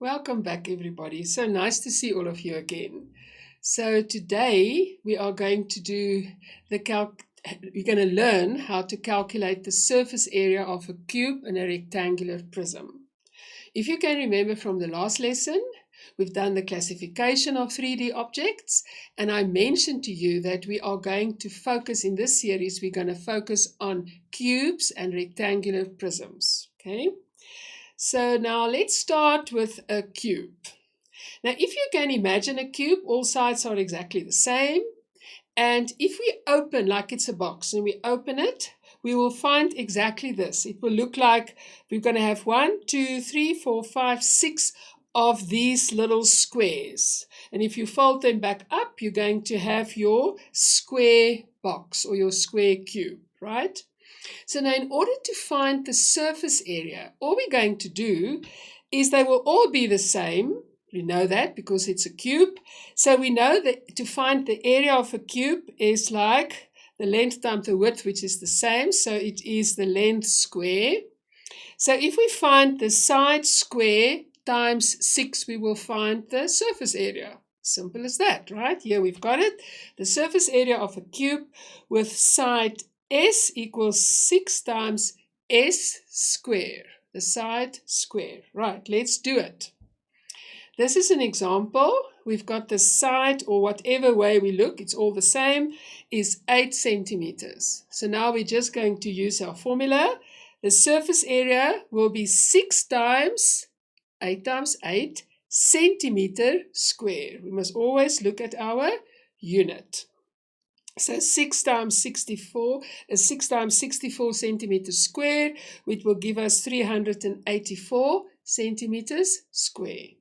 Welcome back, everybody. So nice to see all of you again. So today we are going to do we're going to learn how to calculate the surface area of a cube and a rectangular prism. If you can remember from the last lesson, we've done the classification of 3D objects, and I mentioned to you that we are going to focus in this series, we're going to focus on cubes and rectangular prisms. Okay? So now let's start with a cube. Now, if you can imagine a cube, all sides are exactly the same. And if we open, like it's a box, and we open it, we will find exactly this. It will look like we're going to have 1, 2, 3, 4, 5, 6 of these little squares. And if you fold them back up, you're going to have your square box or your square cube, right? So now in order to find the surface area, all we're going to do is they will all be the same. We know that because it's a cube. So we know that to find the area of a cube is like the length times the width, which is the same. So it is the length square. So if we find the side square times 6, we will find the surface area. Simple as that, right? Here we've got it. The surface area of a cube with side S equals 6 times S square, the side square. Right, let's do it. This is an example. We've got the side, or whatever way we look, it's all the same, is 8 centimeters. So now we're just going to use our formula. The surface area will be 6 times 8 times 8 centimeter square. We must always look at our unit. So 6 times 64 is 6 times 64 centimeters square, which will give us 384 centimeters square.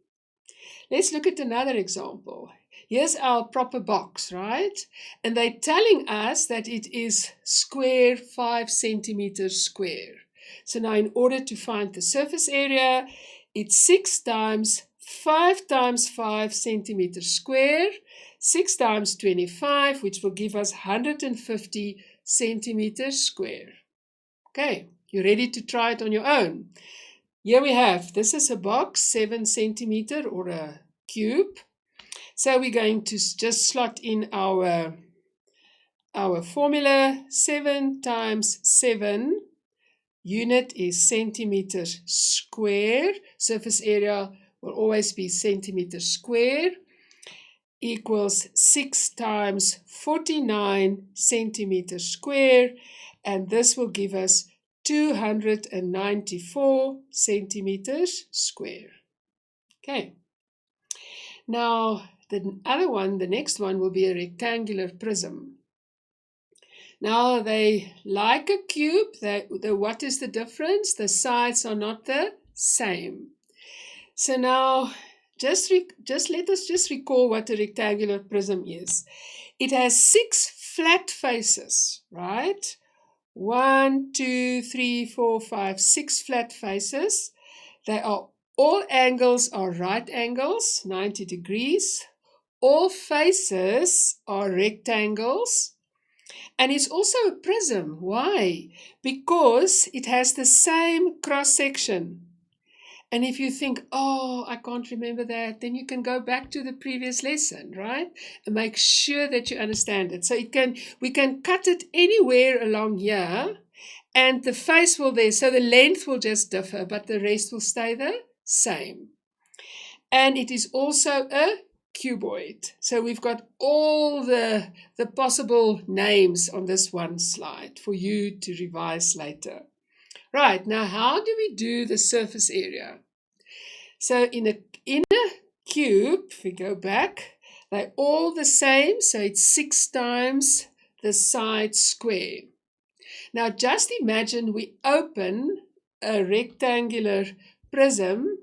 Let's look at another example. Here's our proper box, right? And they're telling us that it is square 5 centimeters square. So now in order to find the surface area, it's 6 times 5 centimeters square, 6 times 25, which will give us 150 centimeters square. Okay, you ready to try it on your own? Here we have, this is a box, 7 centimeter or a cube. So we're going to just slot in our formula. 7 times 7, unit is centimeters square. Surface area will always be centimeters square, equals 6 times 49 centimeters square, and this will give us 294 centimeters square. Okay. Now the other one, the next one, will be a rectangular prism. Now they like a cube. What is the difference? The sides are not the same. So now just let us recall what a rectangular prism is. It has 6 flat faces, right? 1, 2, 3, 4, 5, 6 flat faces. All angles are right angles, 90 degrees. All faces are rectangles. And it's also a prism. Why? Because it has the same cross section. And if you think, oh, I can't remember that, then you can go back to the previous lesson, right? And make sure that you understand it. So we can cut it anywhere along here, and the face will there. So the length will just differ, but the rest will stay the same. And it is also a cuboid. So we've got all the possible names on this one slide for you to revise later. Right, now how do we do the surface area? So in a cube, if we go back, they're all the same, so it's 6 times the side square. Now just imagine we open a rectangular prism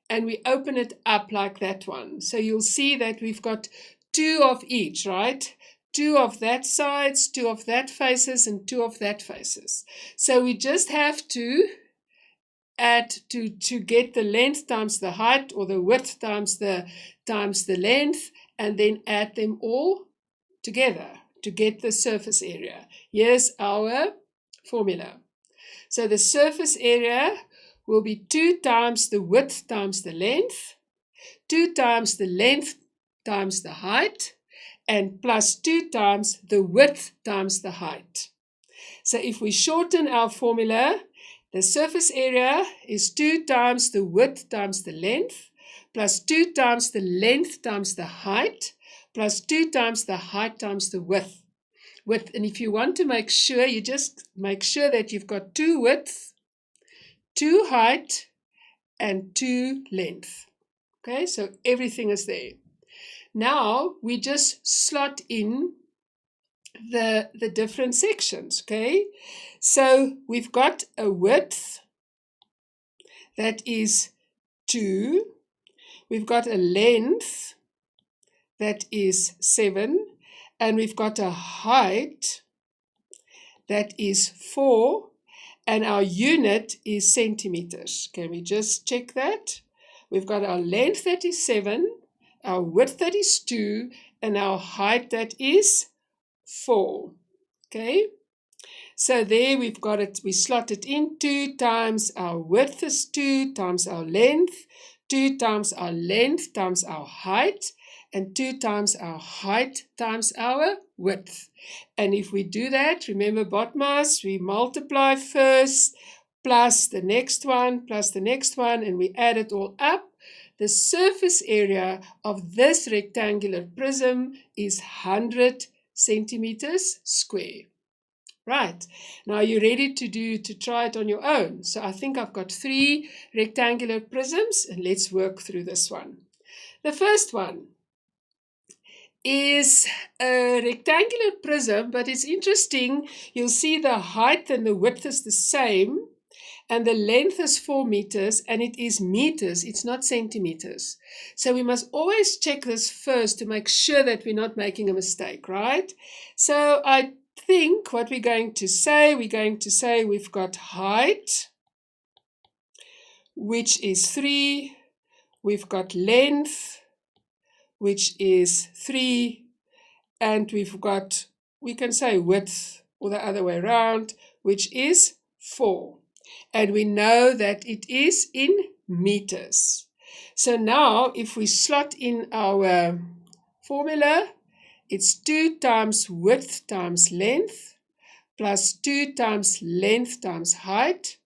and we open it up like that one. So you'll see that we've got 2 of each, right? 2 of that sides, 2 of that faces, and 2 of that faces. So we just have to add to get the length times the height, or the width times the length, and then add them all together to get the surface area. Here's our formula. So the surface area will be 2 times the width times the length, 2 times the length times the height, and plus 2 times the width times the height. So if we shorten our formula, the surface area is 2 times the width times the length, plus 2 times the length times the height, plus 2 times the height times the width. And if you want to make sure, you just make sure that you've got 2 width, 2 height, and 2 length. Okay, so everything is there. Now we just slot in the different sections. Okay, so we've got a width that is 2. We've got a length that is 7. And we've got a height that is 4. And our unit is centimeters. Can we just check that? We've got our length that is 7, our width that is 2, and our height that is 4. Okay, so there we've got it, we slot it in. 2 times our width is 2 times our length, 2 times our length times our height, and 2 times our height times our width. And if we do that, remember BODMAS, we multiply first, plus the next one, plus the next one, and we add it all up. The surface area of this rectangular prism is 100 centimeters square. Right, now you're ready to try it on your own. So I think I've got 3 rectangular prisms, and let's work through this one. The first one is a rectangular prism, but it's interesting. You'll see the height and the width is the same, and the length is 4 meters, and it is meters, it's not centimeters. So we must always check this first to make sure that we're not making a mistake, right? So I think what we're going to say we've got height, which is 3, we've got length, which is 3, and we've got, we can say width, or the other way around, which is 4. And we know that it is in meters. So now if we slot in our formula, it's 2 times width times length, plus 2 times length times height,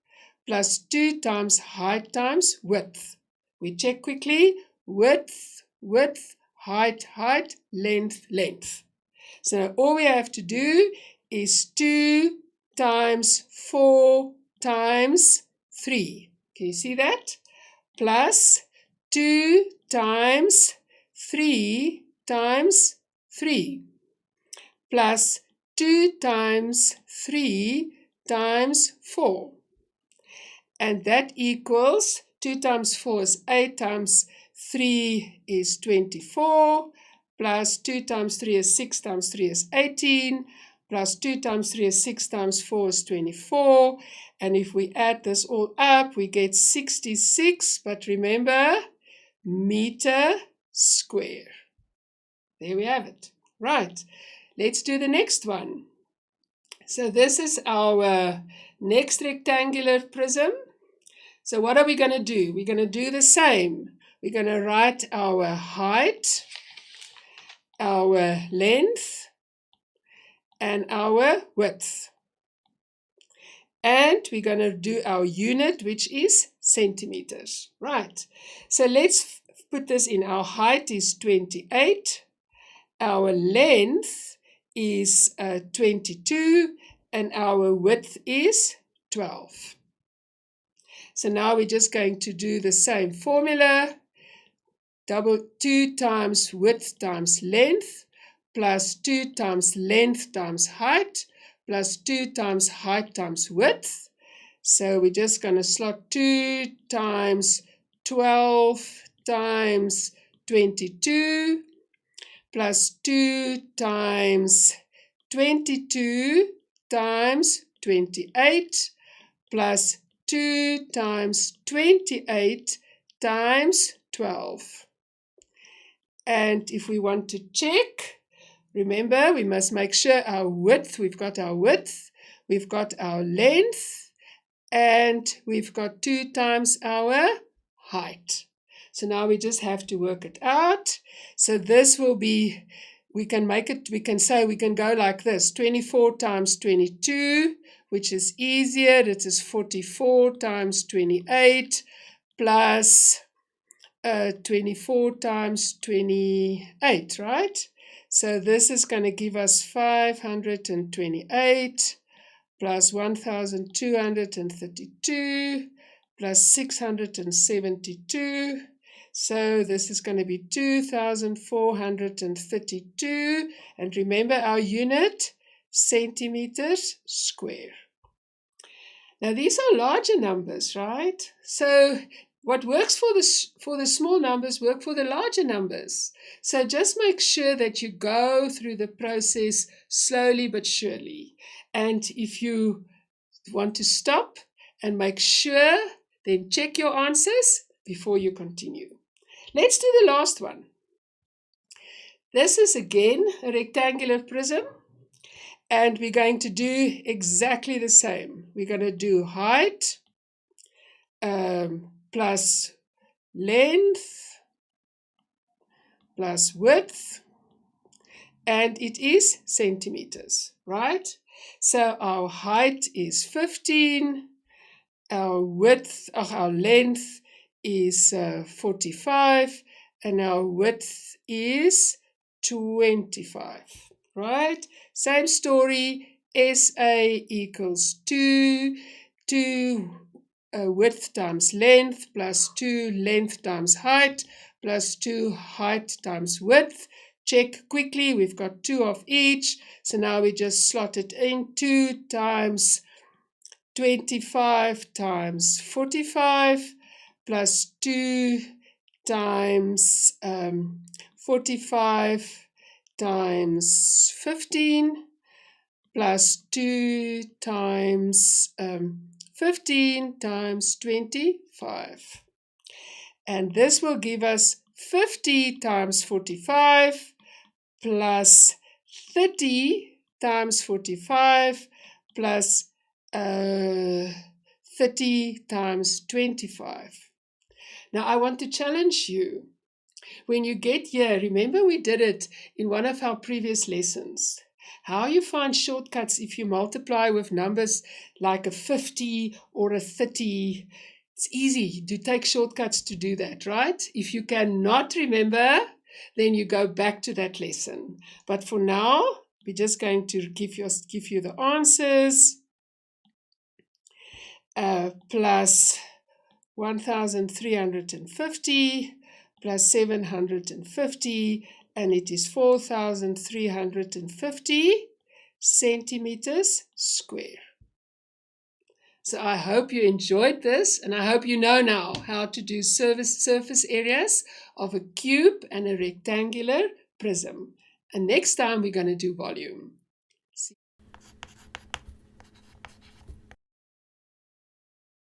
plus 2 times height times width. We check quickly, width, width, height, height, length, length. So all we have to do is 2 times 4 times 3. Can you see that? Plus 2 times 3 times 3. Plus 2 times 3 times 4. And that equals 2 times 4 is 8 times 3 is 24, plus 2 times 3 is 6 times 3 is 18, plus 2 times 3 is 6 times 4 is 24. And if we add this all up, we get 66, but remember, meter square. There we have it. Right, let's do the next one. So this is our next rectangular prism. So what are we going to do? We're going to do the same. We're going to write our height, our length, and our width. And we're going to do our unit, which is centimeters. Right, so let's put this in. Our height is 28, our length is 22, and our width is 12. So now we're just going to do the same formula. 2 times width times length, plus 2 times length times height, plus 2 times height times width. So we're just going to slot 2 times 12 times 22, plus 2 times 22 times 28, plus 2 times 28 times 12. And if we want to check, remember, we must make sure our width, we've got our width, we've got our length, and we've got 2 times our height. So now we just have to work it out. So this will be, we can go like this, 24 times 22, which is easier. It is 44 times 28 plus 24 times 28, right? So this is going to give us 528 plus 1,232 plus 672. So this is going to be 2,432. And remember our unit, centimeters square. Now these are larger numbers, right? So what works for the small numbers work for the larger numbers. So just make sure that you go through the process slowly but surely. And if you want to stop and make sure, then check your answers before you continue. Let's do the last one. This is again a rectangular prism, and we're going to do exactly the same. We're going to do height plus length plus width, and it is centimeters, right? So our height is 15, our length is 45, and our width is 25, right? Same story, SA equals 2 width times length plus 2 length times height plus 2 height times width. Check quickly, we've got 2 of each. So now we just slot it in, 2 times 25 times 45 plus 2 times 45 times 15 plus 2 times 15 times 25. And this will give us 50 times 45 plus 30 times 45 plus 30 times 25. Now I want to challenge you. When you get here, remember we did it in one of our previous lessons. How you find shortcuts if you multiply with numbers like a 50 or a 30. It's easy to take shortcuts to do that, right? If you cannot remember, then you go back to that lesson. But for now, we're just going to give you the answers. Plus 1,350 plus 750, and it is 4,350 centimeters square. So I hope you enjoyed this, and I hope you know now how to do surface areas of a cube and a rectangular prism. And next time we're going to do volume.